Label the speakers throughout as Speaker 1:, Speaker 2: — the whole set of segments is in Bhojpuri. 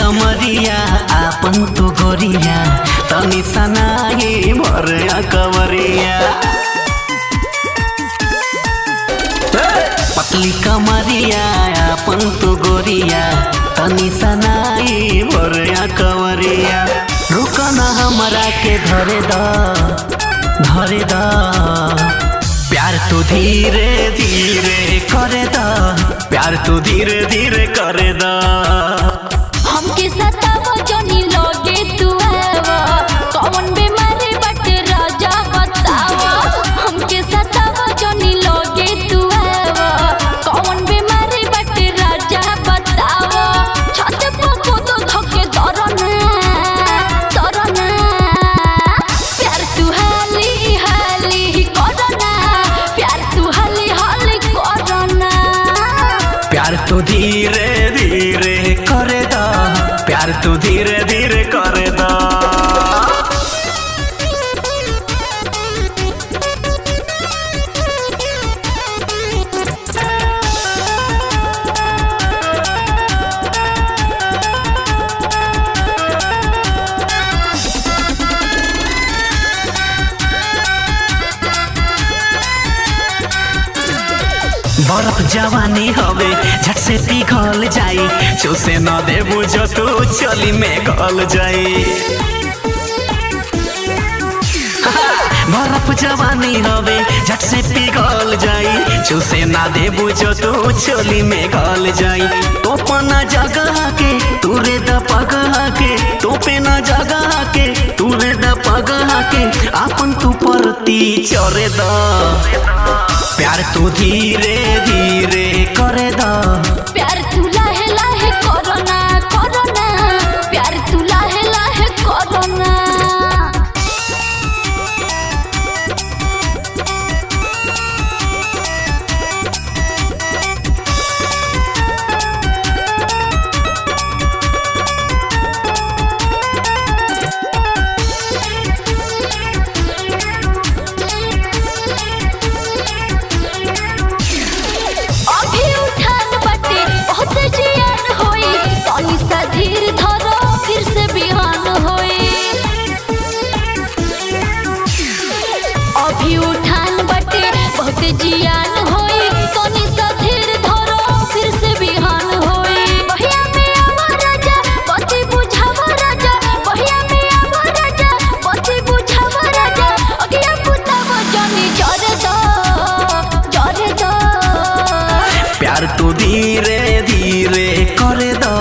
Speaker 1: कमरिया आपन तो गोरिया तनी सनाए भर कमरिया पतली कमरिया आपन तो गोरिया तनी सनाए भर कमरिया रुकना हमरा के धरे द प्यार तो धीरे धीरे करे दा प्यार तो धीरे धीरे करे दा
Speaker 2: हमके सताव जनी लगे तू आवा कौन बीमारी बट राजा बतावा हमके सताव जनी लगे तू आवा कौन बीमारी बट राजा बतावा छत पर खुद धके दरना प्यार तू हाली हाली करना प्यार तू हाली हाली करना
Speaker 1: प्यार तो धीरे धीरे करे दा प्यार तो धीरे धीरे करे दा बर्फ जवानी हवे झट से पिघल जाई चूसे न देबू जो तू चली में गल जाई बर्फ जवानी हवे झट से पिघल जाई चूसे ना देबू जो तू चली में गल जाई तो पना जगह के तूरे द पगह के तो पे ना जगह के तूरे द पगह के आपन तू परती चरे द प्यार तू धीरे धीरे करे दा
Speaker 2: प्यार तू लाहे लाहे करना प्यार तू लाहे लाहे करना अभी उठान बटे बहुत जियान होई तनी सा धीर धरो फिर से बिहान होई बहिया में आवा राजा बती बुझावा राजा बहिया में आवा राजा बती बुझावा राजा अगिया पुतावा जानी जरे दो
Speaker 1: प्यार तू धीरे धीरे करे दा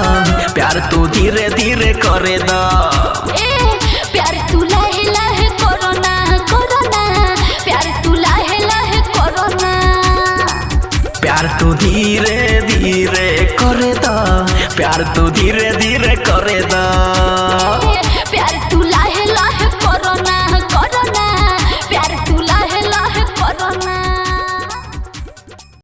Speaker 1: प्यार तू धीरे धीरे करे दा
Speaker 2: प्यार तू लाहे लाहे करना प्यार तू लाहे लाहे करना
Speaker 1: प्यार तू धीरे धीरे करे दा प्यार तू धीरे धीरे करे दा
Speaker 2: प्यार